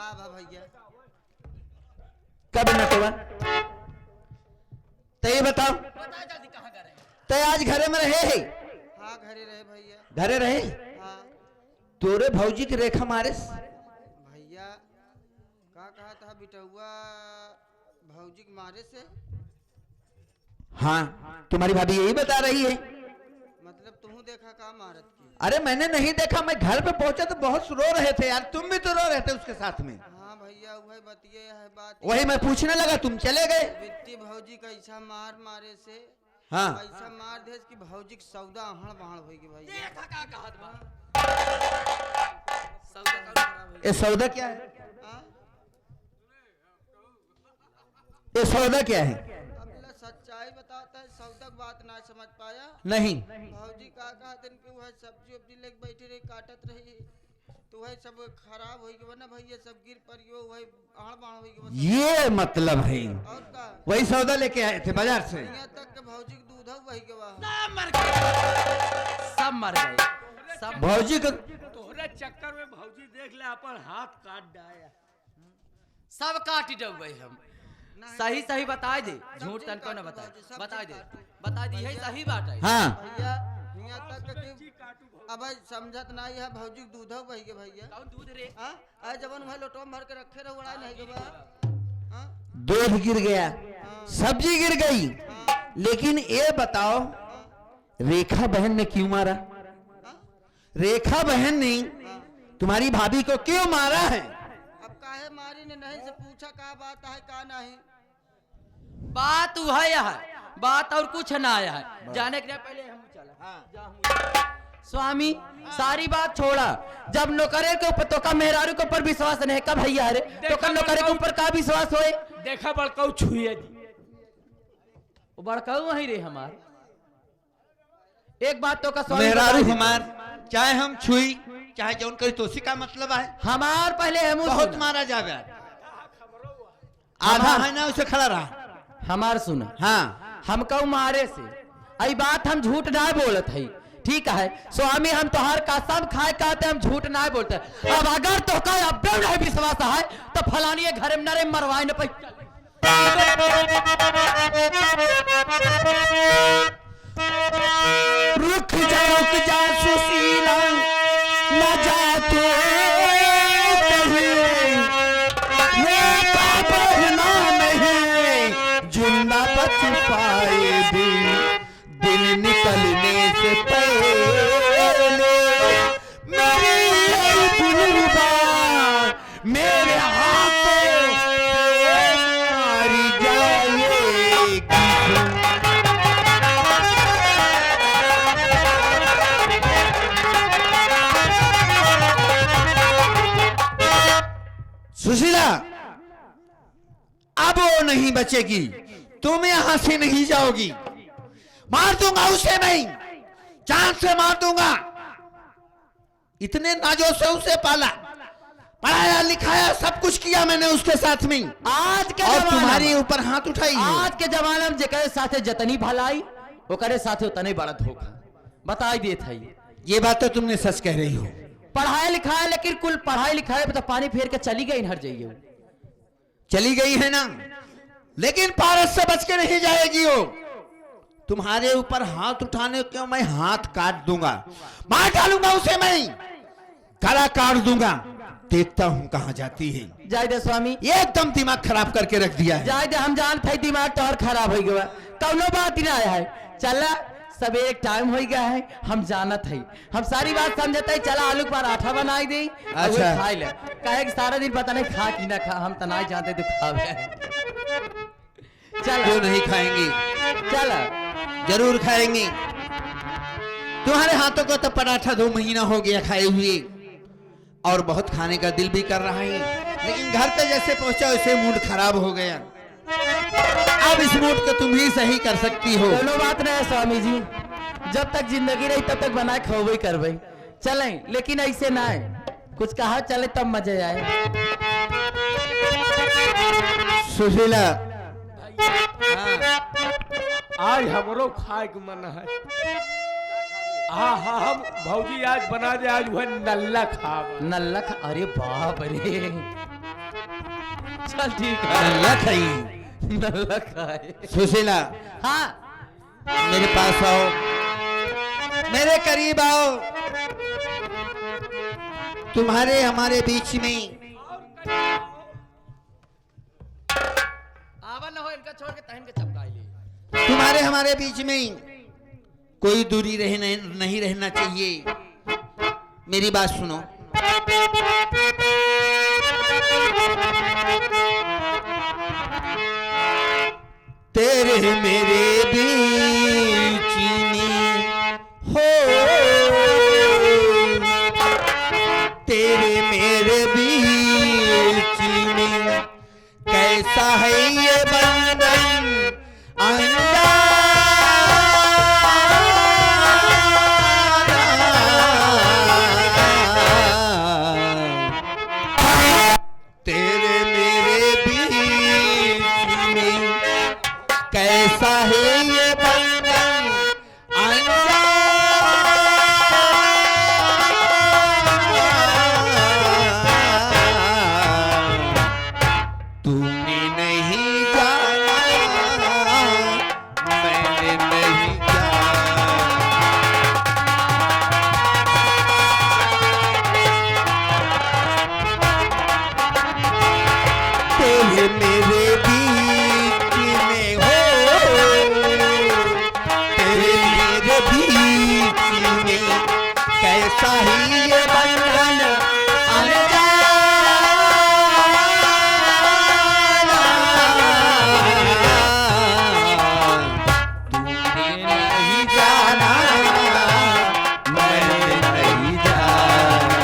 हाँ भैया। कब नटवा तो ये बताओ, बता जल्दी कहाँ गए रहे? तो आज घरे में रहे है? हाँ घरे रहे भैया। घरे रहे? हाँ तोरे भौजी की रेखा मारे भैया। का कहा था बिटुआ भौजी के मारे से? हाँ तुम्हारी भाभी यही बता रही है। मतलब तुम देखा का मारत की? अरे मैंने नहीं देखा, मैं घर पे पहुंचा तो बहुत रो रहे थे यार, तुम भी तो रो रहे थे उसके साथ में। हाँ भैया वही बतिए है बात। वही मैं पूछने लगा, तुम चले गए। बिट्टी भौजी का ऐसा मारे से हाँ ऐसा मार दे कि भौजी की सौदा हड़ बहड़ होगी भैया। देखा का कहत बा? ये सौदा क्या है? हाँ? ये सौदा क्या है? अब सच्चाई बताता है, सौदा की बात ना समझ पाया। नहीं भौजी का कहा दिन कि वह सब्जी उब्जी लेके बैठी रही काटत रही तो वह सब खराब हो गई ना भैया, सब गिर पड़ियो वही आड़ बाड़ हो गई। ये मतलब है, और का वही सौदा लेके आए थे बाजार से। यहाँ तक के भौजी के दूध वही के वहाँ। सब मर गए, सब मर गए, सब भौजी का तोहरे चक्कर में भौजी देख ले अपन हाथ काट डाया। सब काट डूबे हम। सही सही बता दे, झूठ तनको न बता, बता दे, बता दी है सही बात है। हाँ भैया यहाँ तक कि अब समझत नहीं है भौजी के दूध वही के भैया। कौन दूध रे? हाँ आज जब वह लोटो में भर के रखे रहे उड़ा नहीं के बा। हाँ दूध गिर गया, सब्जी गिर गई, लेकिन ये बताओ रेखा बहन ने क्यों मारा? रेखा बहन ने तुम्हारी भाभी को क्यों मारा है? अब काहे मारी ने नहीं से पूछा का बात है का नहीं? बात वह है, बात और कुछ ना आया है। जाने के लिए पहले हम चला। स्वामी सारी बात छोड़ा, जब नौकरे के ऊपर तो का मेहरारू के ऊपर विश्वास नहीं का भैया रे, तो का नौकरे के ऊपर का विश्वास होए? देखा बड़काऊ छुए दी। वो बड़काऊ वही रे हमार। एक बात तो का स्वामी मेहरारू बता दे। हमार चाहे हम छुई चाहे जौन करी तो उसी का मतलब है। हमार पहले हम बहुत मारा जावे, आधा है ना उसे खड़ा रहा। हमार सुना, हाँ हम कहू मारे से आई बात हम झूठ ना बोलत है, ठीक है स्वामी, हम तोहार कसम खाए कहते हम झूठ ना बोलते। अब अगर तो का अब नहीं विश्वास है तो फलानी घर में नरे मरवाए न पे। रुक जा सुशीला न जा तू कहीं, ये बहना नहीं जिंदा बच पाएगी दिन निकलने से पहले। मेरी दिलरुबा मेरे हाथों मारी जाएगी। सुशीला अब वो नहीं बचेगी, तुम यहां से नहीं जाओगी। मार दूंगा उसे, मैं जान से मार दूंगा। इतने नाजों से उसे पाला, पढ़ाया लिखाया सब कुछ किया मैंने उसके साथ में, आज के और जमाना तुम्हारे ऊपर हाथ उठाई है। आज के जमाने में जेकरे साथे जतनी भलाई ओकरे साथे उतने बड़ा धोखा बताई देत है। ये बात तो तुमने सच कह रही हो। पढ़ाई लिखाई लेकिन कुल पढ़ाई लिखाई पे तो पानी फेर के चली गई हर जाइए। चली गई है ना, लेकिन पारस से बच के नहीं जाएगी वो। तुम्हारे ऊपर हाथ उठाने को मैं हाथ काट दूंगा, मार डालूंगा उसे, मैं गला काट दूंगा। देखता हूं कहां जाती है। जाय दे स्वामी, एकदम दिमाग खराब करके रख दिया है। जाय दे, हम जानते हैं दिमाग तो और खराब हो गया, कौनो बात ही ना आया है। चला सवेरे टाइम हो गया है, हम जानत है, हम सारी बात समझते है। चला आलू का पराठा बनाई दे, अच्छा खाई ले, कहे कि सारा दिन पता नहीं खा कि ना खा, हम तो नहीं जानते तो खावे। चल क्यों नहीं खाएंगी, चल जरूर खाएंगी। तुम्हारे हाथों को तो पराठा 2 महीना हो गया खाए हुए, और बहुत खाने का दिल भी कर रहा है, लेकिन घर पे जैसे पहुंचा वैसे मूड खराब हो गया। अब इस मूड को तुम ही सही कर सकती हो। कोनो बात नहीं है स्वामी जी, जब तक जिंदगी रही तब तक बनाए खोबे करबे। चले लेकिन ऐसे ना है, कुछ कहा चले तब मजे आए। सुशीला आज हमरो खाए के मन है। हाँ हाँ हम भौजी आज बना दे, आज वह नल्ला खा। नल्ला खा, अरे बाप रे, चल ठीक है। नल्लक है। नल्लक है। सुशीला हाँ मेरे पास आओ, मेरे करीब आओ। तुम्हारे हमारे बीच में आवा न हो इनका छोड़ के तहन के चपका ले। तुम्हारे हमारे बीच में कोई दूरी नहीं रहना चाहिए। मेरी बात सुनो। तेरे मेरे बीच में हो, तेरे मेरे बीच में कैसा है ये बंधन अनजाना। तेरे मेरे बीच में कैसा है ये बंधन अनजाना। तूने नहीं जाना, मैंने नहीं जाना। तेरे मेरे बीच में हो, तेरे मेरे बीच में कैसा ही ये बंधन अनजाना। तूने नहीं जाना, मैंने नहीं जाना।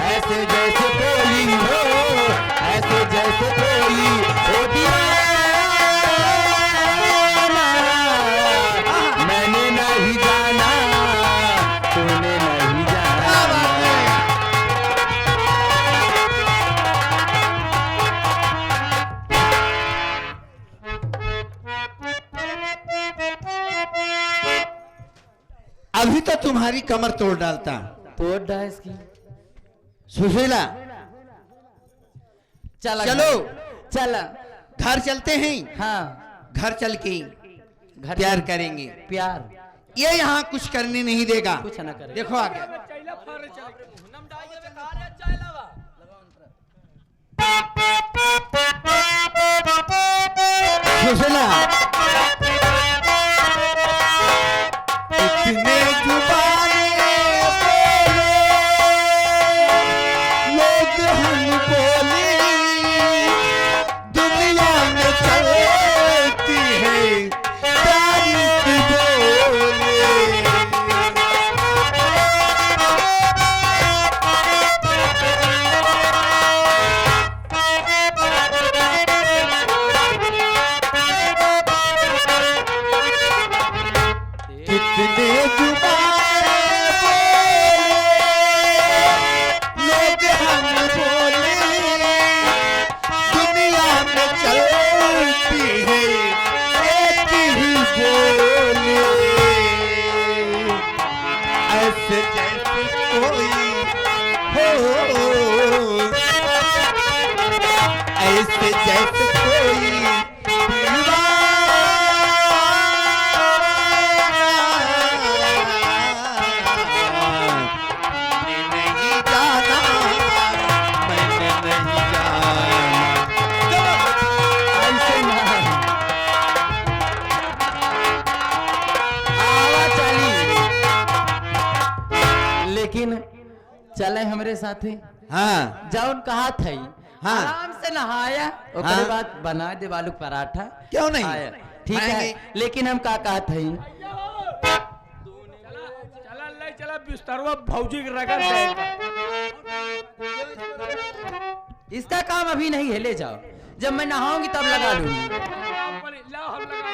ऐसे जैसे कोई हो, ऐसे जैसे कोई अनजाना। तूने नहीं जाना, मैंने नहीं अभी तो तुम्हारी कमर तोड़ डालता। तोड़ डाल इसकी। सुशीला चला चलो चला घर चलते हैं। हाँ घर चल के घर प्यार चल- करेंगे। प्यार ये यहाँ कुछ करने नहीं देगा। कुछ ना करे। देखो आगे। सुशीला इतने जुबाने बोले लोग हम बोले, दुनिया में चलती है तारीफ बोले। बोले ऐसे जैसे कोई हो, ऐसे जैसे कोई चले हमरे साथे। हाँ जौन कहा थई हाँ। आराम से नहाया ओकरे हाँ। बाद बना दे आलू पराठा। क्यों नहीं आया। ठीक है बनाएंगे। लेकिन हम का कहा थई चला ले चला बिस्तरवा भौजी के रगड़ देगा। इसका काम अभी नहीं है, ले जाओ, जब मैं नहाऊंगी तब लगा लूंगी। लाओ हम लगा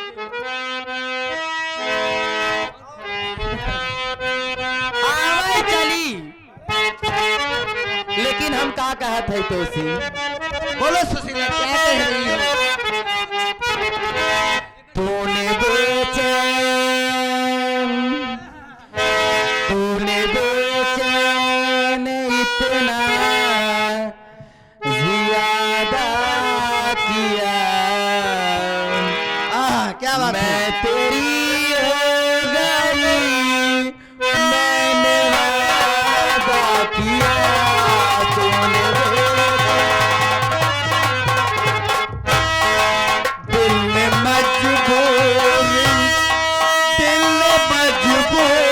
आवाज चली। लेकिन हम का कहा थे तो सी बोलो सुशीला क्या कह रही हो? तूने बेचैन इतना ज्यादा किया। क्या बात है? मैं तेरी हो गई, मैंने वादा किया। तूने दिल मजबूर, दिल मजबूर,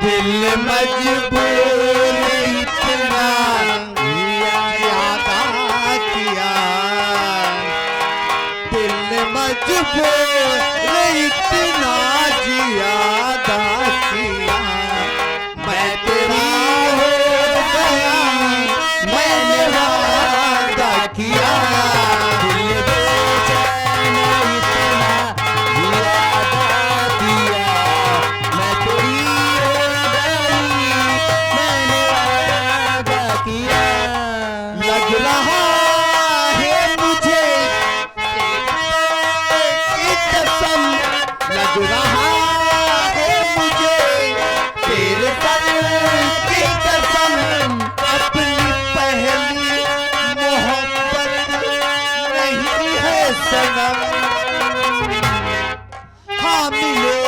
दिल मजबूर इतना ज्यादा किया। दिल मजबूर इतना ज्यादा किया। मैं तेरी हो गया, मैंने वादा किया। दिल बेचैन इतना ज्यादा किया। मैं तेरी हो गई, मैंने वादा किया। लग रहा है मुझे तेरी कसम, लग रहा है मुझे तेरे सर की कसम। अपनी पहली मोहब्बत नहीं है सनम। हाँ मिले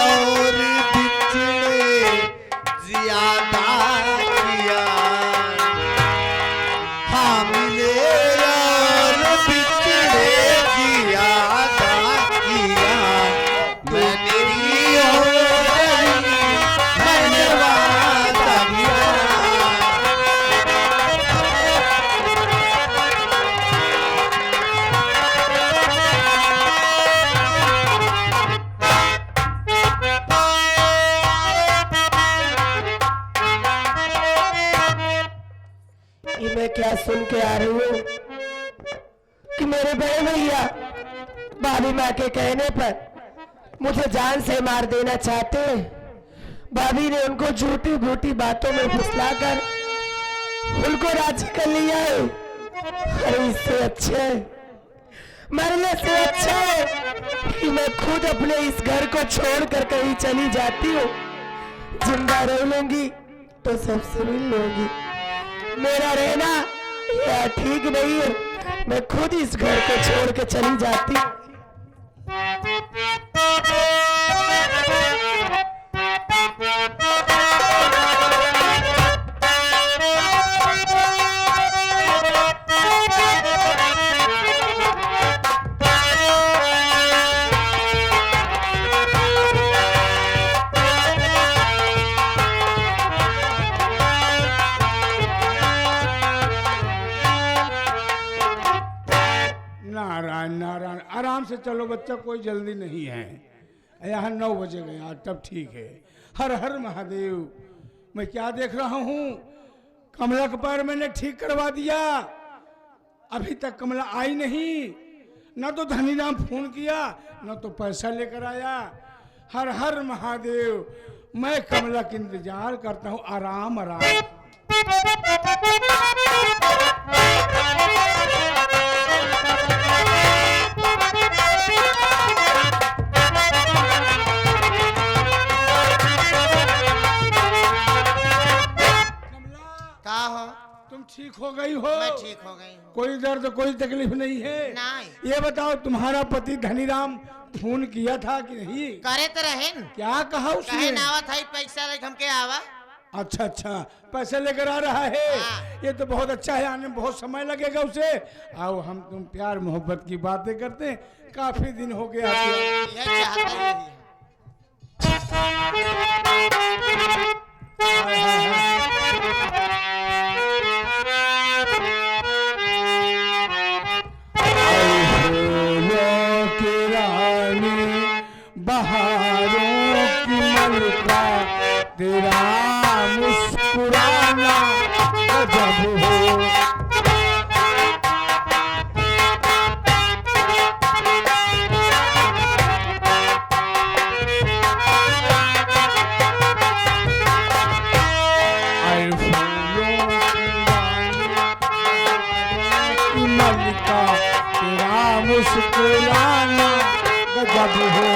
और बिछड़े ज्यादा किया। हाँ मिले और बिछड़े ज्यादा किया। मैं तेरी हो गई, मैंने वादा किया। कि मैं क्या सुन के आ रही हूँ कि मेरे बड़े भैया भाभी माँ के कहने पर मुझे जान से मार देना चाहते हैं। भाभी ने उनको झूठी झूठी बातों में फुसलाकर उनको राजी कर लिया है। अरे इससे अच्छा है, मरने से अच्छा है कि मैं खुद अपने इस घर को छोड़कर कहीं चली जाती हूँ। जिंदा रह लूंगी तो सबसे मिल लूंगी। मेरा रहना यह ठीक नहीं है, मैं खुद इस घर को छोड़ के चली जाती। नारायण नारायण, आराम से चलो बच्चा, कोई जल्दी नहीं है। यहाँ 9 बजे गया तब ठीक है। हर हर महादेव। मैं क्या देख रहा हूँ, कमला का पैर मैंने ठीक करवा दिया, अभी तक कमला आई नहीं। न तो धनीराम फोन किया न तो पैसा लेकर आया। हर हर महादेव। मैं कमला का इंतजार करता हूँ। आराम आराम। ठीक हो गई हो? मैं ठीक हो गई हूँ। कोई दर्द कोई तकलीफ नहीं है? नहीं। ये बताओ तुम्हारा पति धनीराम फोन किया था कि नहीं? करे तो रहे न। क्या कहा कहे उसने? नावा था पैसा लेके हमके आवा। अच्छा अच्छा, पैसे लेकर आ रहा है। हाँ। ये तो बहुत अच्छा है, आने में बहुत समय लगेगा उसे। आओ हम तुम प्यार मोहब्बत की बातें करते हैं, काफी दिन हो गया। यह चाहता ही यही है। हाय, हाय, हाय। फूलों की रानी बहारों की मलका, तेरा मुस्कुराना गजब हो। आए फूलों की रानी बहारों की मलका, तेरा मुस्कुराना गजब हो।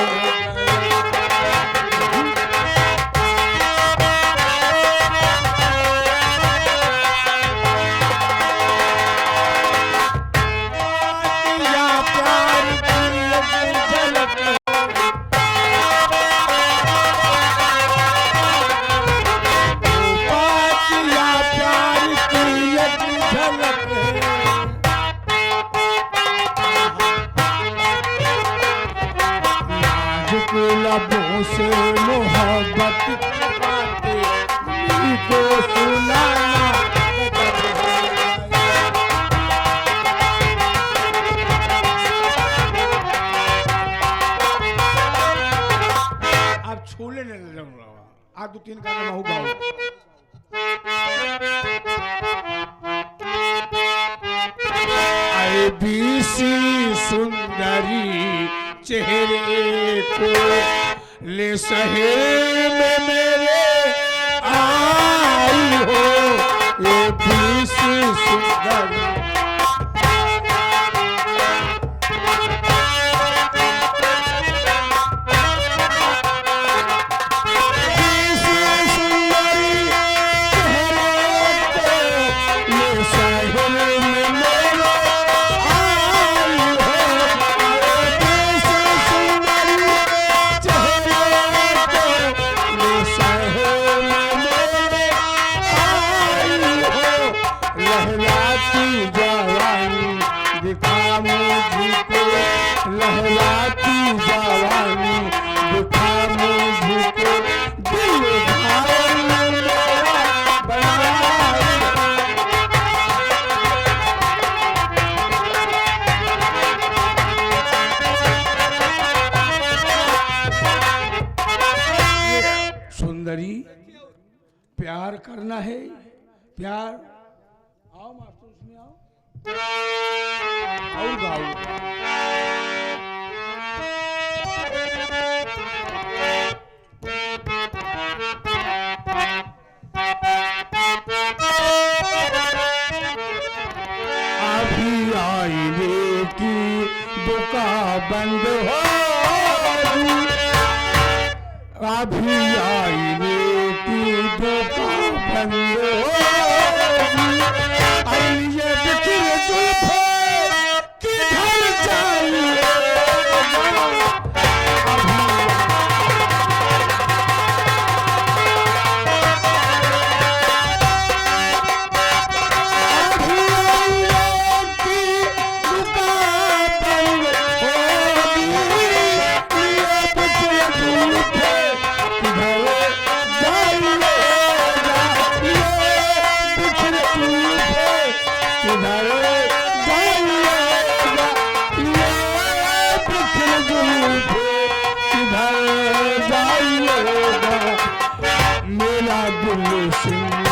लबों से मोहब्बत की बातें दिल को सुनाना अब छूले नहीं लग रहा। आज 2-3 गाना महू गाओ। आए बीसी सुंदरी चेहरे को ले शहर में मेरे आई हो, ये बीसी सुंदरी। सुंदरी, प्यार करना है, प्यार। आओ मास्टर, उसमें आओ और गाओ। अभी आईने की दुकान बंद हो, अभी आईने की दुकान बंद हो। ये बिखरे जुल्फे किधर जाइए, मेरा दिल सिंह